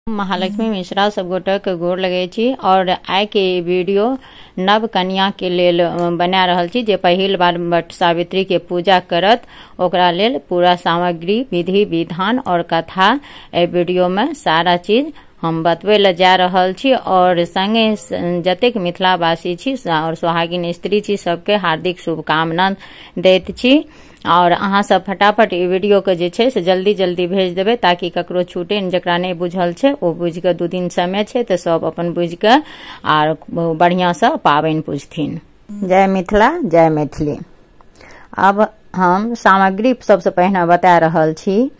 महालक्ष्मी मिश्रा सब गोटे के गोर लगे छी और आइ के वीडियो नव कन्या के लेल बना रहल छी जे पहिल बार वट सावित्री के पूजा करत ओकरा लेल पूरा सामग्री विधि विधान और कथा ए वीडियो में सारा चीज हम बतवे ल जा रहल छी और संगे जतेक मिथिलावासी छी और सुहागिन स्त्री छी सबके हार्दिक शुभकामना दैत छी और अहाँ सब फटाफट ई वीडियो के जे छै से जल्दी भेज देबे ताकि ककरो छूटे जकरा नहीं बुझल छै ओ बुझ के 2 दिन समय छै तो सब अपन बुझ के और बढ़िया से पाबनि पूजथिन। जय मिथिला जय मैथिली। अब हम सामग्री सबसे पहले बता रहल छी।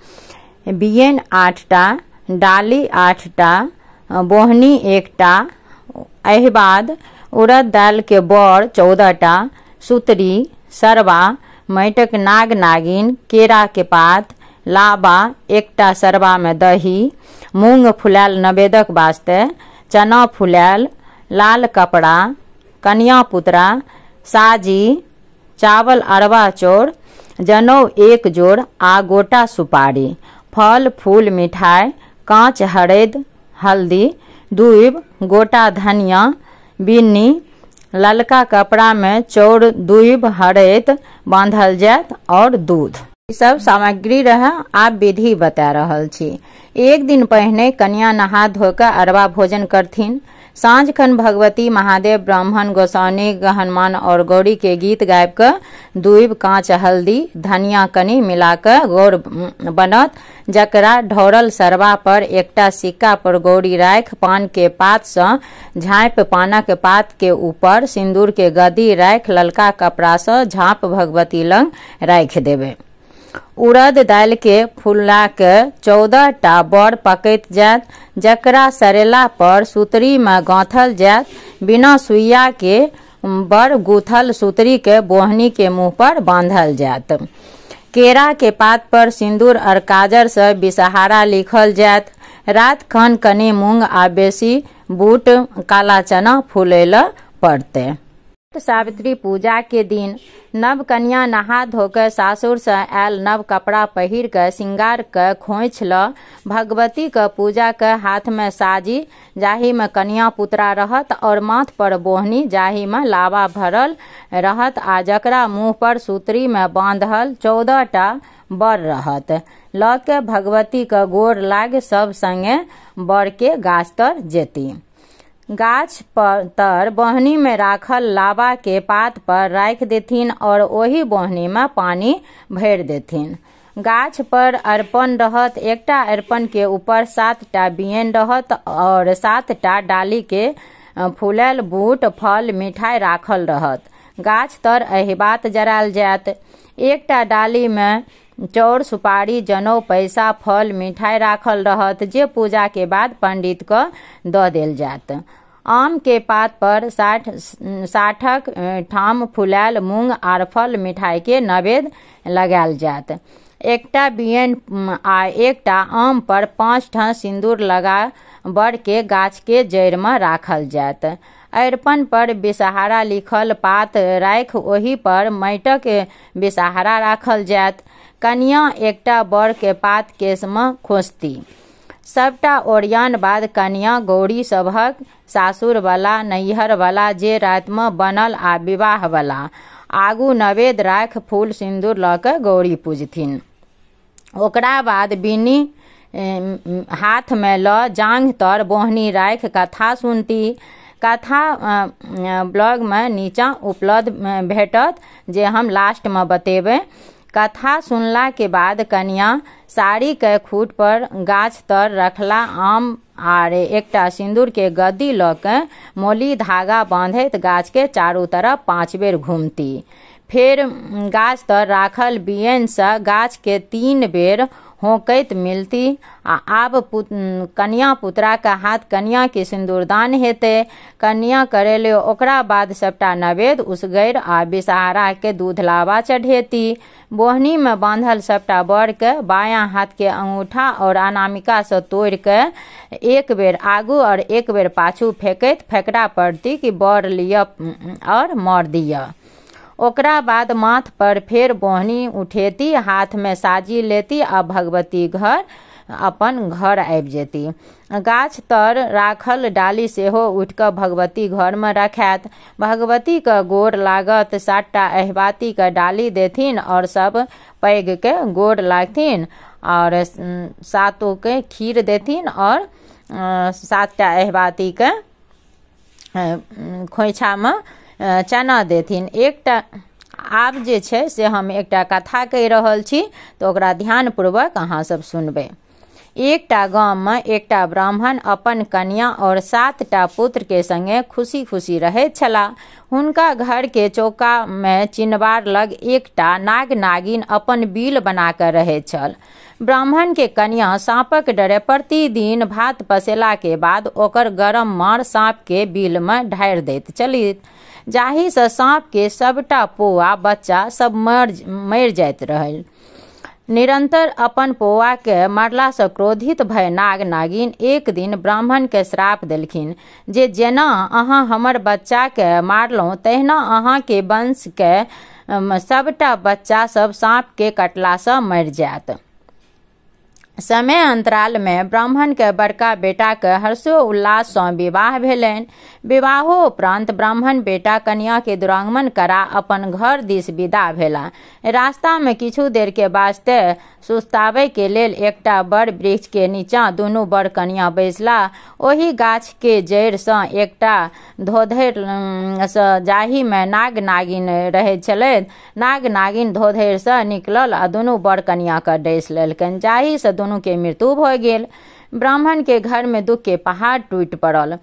बियन 8टा, डाली 8टा, बोहनी 1टा, एहि बाद उड़द दाल के बड़ 14टा, सुतरी, सरवा, मैटक नाग नागिन, केरा के पात, लाबा 1टा सरवा में दही, मूंग फुलाल नवेदक वास्ते, चना फुलाल, लाल कपड़ा, कन्या पुतरा, साजी, चावल अरवा चौर, जनौ 1 जोड़ आ गोटा सुपारी, फल फूल मिठाई, कांच हरद हल्दी, दूब, गोटा धनिया, बिन्नी, ललका कपड़ा में चौर दूब हरद बांधल जात और दूध। सब सामग्री रहा आप विधि बता रहल छी। एक दिन पहले कन्या नहा धोकर अरवा भोजन करथिन। सांझ खन भगवती महादेव ब्राह्मण गोसाउनी हनुमान और गौरी के गीत गायब कर दूब कांच हल्दी धनिया कनी मिलाकर गौर बनत जकरा ढौरल सरवा पर 1टा सिक्का पर गौरी राख पान के पात से झाँप पानक पात के ऊपर सिंदूर के गद्दी राख ललका कपड़ा से झाँप भगवती लंग राख देवे। उड़द दाल के फुला के 14टा बड़ पकैत जात जकरा सरेला पर सुतरी में गांथल जात। बिना सुइया के बड़ गुथल सुतरी के बोहनी के मुंह पर बांधल जात। केरा के पात पर सिंदूर और काजर से बिसहारा लिखल जात। रात खन कनी मूंग आ बेसी बूट काला चना फूलेला पड़ते। सावित्री पूजा के दिन नव कन्या नहा धोकर सासुर से आयल नव कपड़ा पहिर कर श्रृंगार कर खोइछ ल भगवती का पूजा कर हाथ में साजी जाही में कन्या पुतरा रहत और माथ पर बोहनी जाही में लावा भरल रहत आ जकरा मुंह पर सूतरी में बांधल 14टा बर रहत। ल के भगवती का गोर लाग सब संगे बर के गाछ तर जेती। गाछ पर तर बोहनी में राखल लावा के पात पर राख देथिन और ओही बोहनी में पानी भर देथिन। गाछ पर अर्पण रहत। 1टा अर्पण के ऊपर 7टा बियन रहत और 7टा डाली के फूलल बूट फल मिठाई राखल रहत। गाछ तर अहिबात जराल जात। 1टा डाली में चौर सुपारी जनौ पैसा फल मिठाई राखल रहत जे पूजा के बाद पंडित को द देल जात। आम के पात पर 60 ठाम फुलाल मूंग आर फल मिठाई के नवेद लगाल जात। 1टा बियन आ 1टा आम पर 5 ठा सिंदूर लगा बड़ के गाछ के जड़ में राखल जात। अर्पण पर बिसहारा लिखल पात राख ओही पर मैटक बिसहारा राखल जात। कन्या 1टा बड़ के पात केस में खोसती। सबटा ओरियान बाद कन्या गौरी सभक सासुर वाला नैहर वाला जे रात में बनल आ विवाह वाला आगू नवेद राख फूल सिंदूर ल के गौरी पूजथिन। ओकरा बाद बिन्नी हाथ में ल जांघ तर बोहनी राख कथा सुनती। कथा ब्लॉग में नीचा उपलब्ध भेटत जे हम लास्ट में बतेबे। कथा सुनला के बाद कन्या साड़ी के खूट पर गाछ तर रखला आम आर 1टा सिंदूर के गद्दी ल के मोली धागा बांधैत गाछ के चारों तरफ 5 बेर घूमती। फिर गाछ तर राखल बियन से गाछ के 3 बेर होकैत मिलती। आब कन्या पुतरा का हाथ कन्या के सिंदूरदान हेते। कन्या करेले ओकरा बाद सबटा नवेद उसगैर आ बिसहारा के दूध लावा चढ़ेती। बोहनी में बांधल सबटा बर के बायां हाथ के अंगूठा और अनामिका से तोड़ के 1 बेर आगू और 1 बेर पाछू फेंकैत फेकड़ा पड़ती कि बर लिया और मार दिया। ओकरा बाद माथ पर फेर बोहनी उठेती हाथ में साजी लेती आ भगवती घर अपन घर आबि जेती। गाछ तर राखल डाली सेहो उठि कऽ भगवती घरमे रखायत। भगवतीके गोर लागत, 7टा अहिबातीके डाली देथिन और सब पैघके गोर लागथिन और 7ओं खीर देथिन और 7टा अहिबातीके खोइछामे चना देथिन। एकटा आब जे छै से हम एकटा कथा कहि रहल छी तऽ ओकरा ध्यानपूर्वक अहाँ सब सुनबै। एकटा गाममे एकटा ब्राह्मण अपन कन्या और 7टा पुत्र के संगे खुशी खुशी रहैत छलाह। हुनका घर के चौका में चिन्हबार लग एकटा नाग नागिन अपन बिल बना कऽ रहैत छल। ब्राह्मण के कन्या साँपक डरे प्रतिदिन भात पसेला के बाद ओकर गरम मार साँप के बिल में ढारि दैत छलीह, जाहि से साँप के सबटा पौआ बच्चा सब मरि जाइत रहल। निरंतर अपन पौआ के मारला से क्रोधित भय नाग नागिन एक दिन ब्राह्मण के श्राप देलखिन जे जेना अहाँ हमर बच्चा के मारलहुँ तहिना अहाँ के वंश के सबटा बच्चा सब साँप के कटला से मरि जायत। समय अंतराल में ब्राह्मण के बड़का बेटा के हर्षोल्लास सँ विवाह भेलनि। विवाहो उपरांत ब्राह्मण बेटा कन्या के दुरागमन करा अपन घर दिस विदा भेला। रास्ता में किछु देर के वास्ते सुस्ताबै के लेल एकटा बड़ वृक्ष के नीचाँ दुनू बड़ कन्या बैसला। ओहि गाछ के जड़ि सँ एकटा धोधरि सँ जाहि में नाग नागिन रहैत छलथि, नाग नागिन धोधरि सँ निकलल आ दुनू बड़ कन्या के डसि लेलकनि, जाहि सँ दुनू के मृत्यु भऽ गेल। ब्राह्मण के घर में दुख के पहाड़ टूटि पड़ल।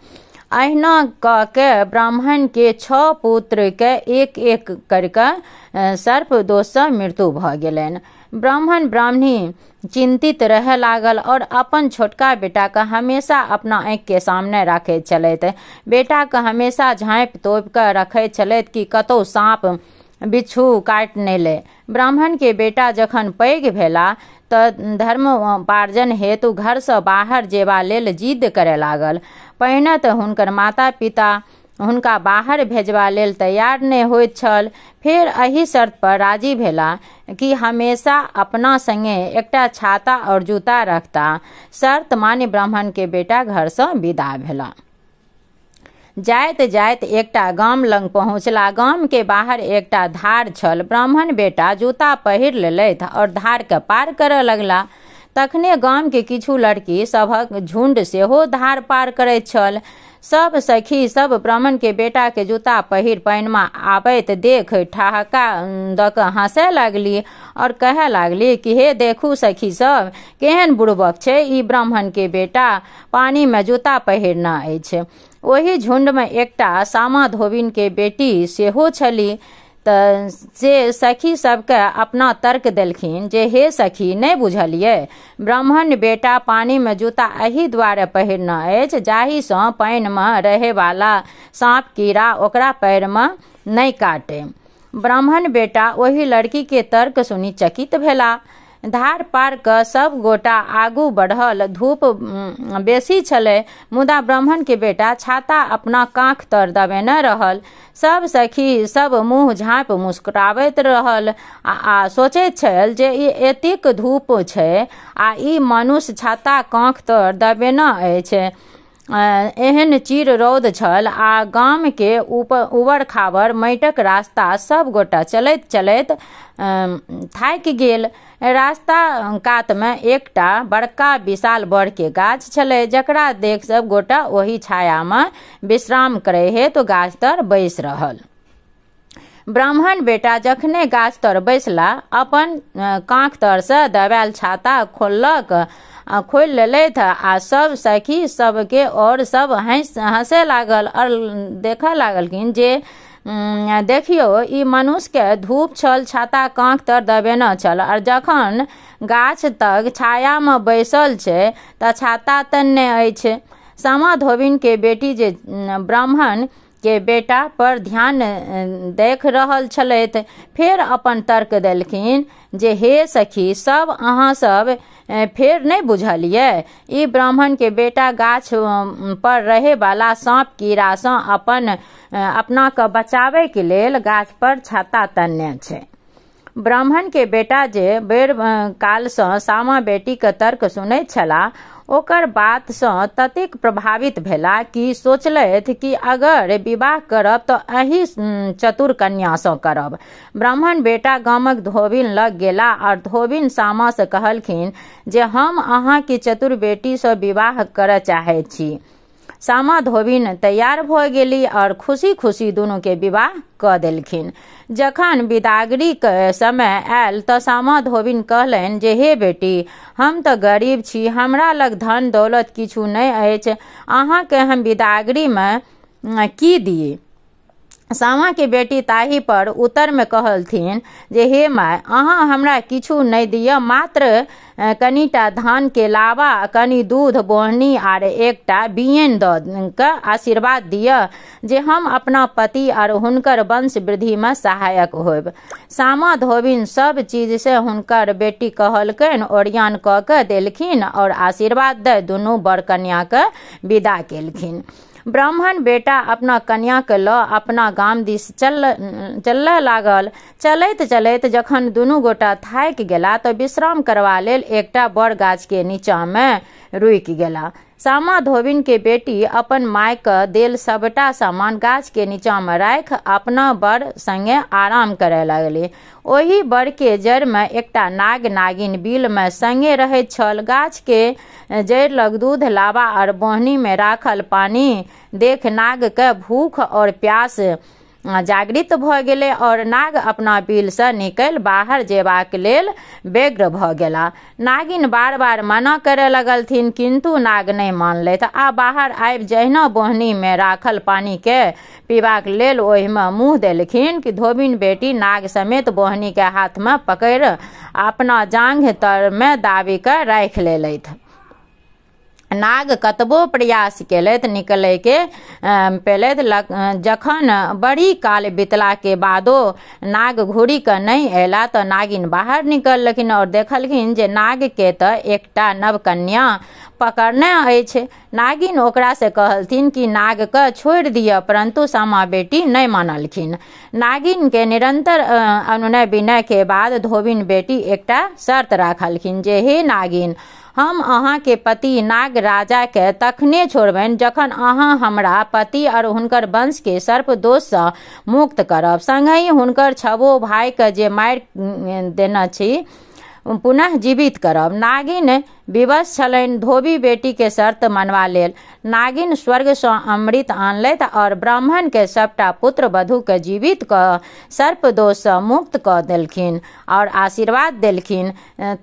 अहिना कऽ के ब्राह्मण के 6 पुत्र के एक एक करके सर्प दोष सँ मृत्यु भऽ गेलनि। ब्राह्मण ब्राह्मणी चिंतित रहे लागल और अपन छोटका बेटा के हमेशा अपना आँखि के सामने रखैत छलथि। बेटा के हमेशा झाँपि तोपि कऽ रखैत छलथि कि कतौ साँप बिच्छू काटि नहि ले। ब्राह्मण के बेटा जखन पैघ भेला तऽ धर्मोपार्जन हेतु घर से बाहर जेबा लेल जिद करे लागल। पहिने तऽ हुनकर माता पिता हुनका बाहर भेजबा लेल तैयार नहि होइत छल, फेर एहि शर्त पर राजी भेला कि हमेशा अपना संगे एकटा छाता और जूता रखता। शर्त मानि ब्राह्मण के बेटा घर से विदा भेला। जाइत जाइत एकटा गाम लग पहुँचला। गाम के बाहर एकटा धार छल। ब्राह्मण बेटा जूता पहिर लेलथि और धार के पार करय लगला। तखने गाम के किछु लड़की सभक झुंड सेहो धार पार करैत छल। सब सखी सब ब्राह्मण के बेटा के जूता पहिर पानिमे आबैत देख ठहाका दऽ कऽ हँसय लगली और कहे लागली कि हे देखू सखी सब, केहन बुड़बक छै ई ब्राह्मण के बेटा, पानी में जूता पहिरना अछि। ओहि झुंड में एकटा सामा धोबिन के बेटी सेहो छली। तऽ से सखी सबके अपना तर्क देलखिन जे हे सखी, नहि बुझलियै, ब्राह्मण बेटा पानी में जूता एहि दुआरे पहिरना अछि जाहि सँ पानि में रहे वाला साँप कीड़ा ओकरा पैर में नहि काटे। ब्राह्मण बेटा ओहि लड़की के तर्क सुनी चकित भेला। धार पार कऽ सब गोटा आगू बढ़ल। धूप बेसी छलै, मुदा ब्राह्मण के बेटा छाता अपना काख तर दबेने रहल। सब सखी सब मुँह झाँपि मुस्कुराबैत रहल आ सोचैत छल जे ई एतेक धूप छै आ ई मनुष्य छाता काख तर दबेने अछि। एहन चिर रौद छल आ गाम के उबड़ खाबड़ माटिक रास्ता सब गोटा चलैत चलैत थाकि गेल। रास्ता कात में एकटा बड़का विशाल बड़ के गाछ छलै, जकरा देख सब गोटा ओहि छाया में विश्राम करे हेतु गाछ तर बैस रहल। ब्राह्मण बेटा जखने गाछ तर बैसला, अपन कांख तर से दबायल छाता खोलि लेलथि आ सब सखी सबके और सब हंसे लागल और देखऽ लागलखिन जे देखियो ई मनुष्य के धूप छल, छाता कांख तर दबेने छल और जखन गाछ तक छाया में बैसल छै तऽ छाता तन्ने अछि। सामा धोबिन के बेटी जे ब्राह्मण के बेटा पर ध्यान देख रहल छलथि, फेर अपन तर्क देलखिन जे हे सखी सब, अहाँ सब फेर नहीं बुझलियै, ई ब्राह्मण के बेटा गाछ पर रहे वाला सांप कीड़ा सँ अपना के बचावे के लेल गाछ पर छाता तन्ने छै। ब्राह्मण के बेटा जे बेर काल सँ सामा बेटी के तर्क सुनैत छला, ओकर बात सँ ततेक प्रभावित भेला कि सोचलथि कि अगर विवाह करब तऽ एही चतुर कन्या सँ करब। ब्राह्मण बेटा गामक धोबिन लग गेला और धोबिन सामा से कहलखिन जे हम अहाँ की चतुर बेटी सँ विवाह करय चाहै छी। सामा धोबिन तैयार भ गेली और खुशी खुशी दुनू के विवाह क देलखिन। जखन विदागरी के समय आयल तऽ सामा धोबिन कहलनि जे हे बेटी, हम तऽ गरीब छी, हमरा लग धन दौलत किछु नहि अछि, अहाँके हम विदागरी में की दिए। सामा के बेटी ताहि पर उत्तर में कहलथिन जे हे माय, अहाँ हमरा किछु नहीं दिय, मात्र कनिटा धान के लावा, कनि दूध, बोहनी आर एकटा बियन द के आशीर्वाद दिय जे हम अपना पति और हुनकर वंश वृद्धि में सहायक होब। सामा धोबिन सब चीज से हुनकर बेटी कहलकनि ओरियान क के देलखिन और आशीर्वाद दे दुनू बर कन्या के विदा केलखिन। ब्राह्मण बेटा अपना कन्या के ल अपना गाम दिस चलय लागल। चलैत चलैत जखन दुनू गोटा थाकि गेला तऽ विश्राम करबा लेल एकटा बड़ गाछ के नीचा में रुकि गेला। सामा धोबिन के बेटी अपन माय के देल सबटा सामान गाछ के नीचा में राख अपना बड़ संगे आराम करे लगली। ओही बड़ के जड़ में एकटा नाग नागिन बिल में संगे रहैत छल। गाछ के जड़ लग दूध, लावा और बोहनी में राखल पानी देख नाग के भूख और प्यास जागृत भ गेले और नाग अपना बिल से निकल बाहर जेबाक लेल व्यग्र भ गेला। नागिन बार बार मना करे लगलथिन किंतु नाग नहीं मानलथि आ बाहर आबि जहिना बोहनी में राखल पानी के पीबाक लेल ओहि में मुँह देलखिन कि धोबिन बेटी नाग समेत बोहनी के हाथ में पकड़ अपना जांघ तर में दाबी के राख लेलथि। नाग कतबो प्रयास केलथि निकले के पेलथि। जखन बड़ी काल बितला के बादो नाग घुरी के नहीं अयला तऽ नागिन बाहर निकललखिन और देखलखिन जे नाग के तऽ एकटा नव कन्या पकड़ने अछि। नागिन ओकरा से कहलथिन कि नाग के छोड़ दिय, परंतु सामा बेटी नहीं मानलखिन। नागिन के निरंतर अनुनय विनय के बाद धोबिन बेटी एकटा शर्त राखलखिन जे हे नागिन, हम अहाँ के पति नाग राजा के तखने छोड़बनि जखन अहाँ हमरा पति और हुनकर वंश के सर्प दोष से मुक्त करब, संगहि हुनकर छबो भाई के जे मारि देने छी पुनः जीवित करब। नागिन विवश छलनि धोबी बेटी के शर्त मनवा लेल। नागिन स्वर्ग से अमृत आनलथि और ब्राह्मण के सबटा पुत्र वधु के जीवित क सर्प दोष से मुक्त क देलखिन और आशीर्वाद देलखिन।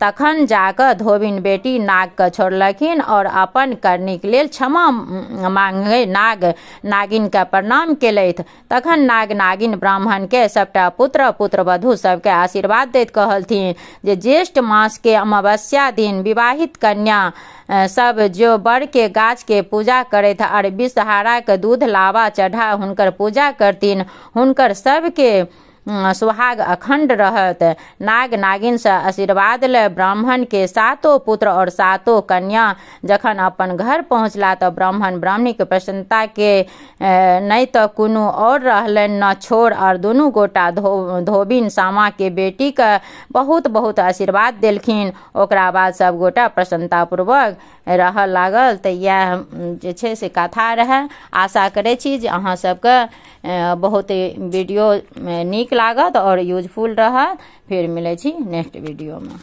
तखन जाकर धोबिन बेटी नाग के छोड़लखिन और अपन करनी के लेल क्षमा मांगे नाग नागिन के प्रणाम केलथि। तखन नाग नागिन ब्राह्मण के सबटा पुत्र पुत्रवधु सबके आशीर्वाद दैत कहलथिन जे ज्येष्ठ मास के अमावस्या दिन विवाहित कन्या सब जो बड़ के गाछ के पूजा करैत और विषहारा के दूध लावा चढ़ा हुनकर पूजा करतीन, हुनकर सबके सुहाग अखंड रहत। नाग नागिन से आशीर्वाद ले ब्राह्मण के सातों पुत्र और सातों कन्या जखन अपन घर पहुंचला तो ब्राह्मण ब्राह्मणी के प्रसन्नता के नहीं तो कोनो और रहलन न छोड़ और दोनों गोटा धोबिन सामा के बेटी के बहुत बहुत आशीर्वाद देलखिन। ओकरा बाद सब गोटा प्रसन्नता पूर्वक रह लागल। तो यह जे छे से कथा रहे। आशा करे छी जे अहाँ सबके बहुत वीडियो नीक लागत और यूजफुल रहत। फिर मिले छी नेक्स्ट वीडियो में।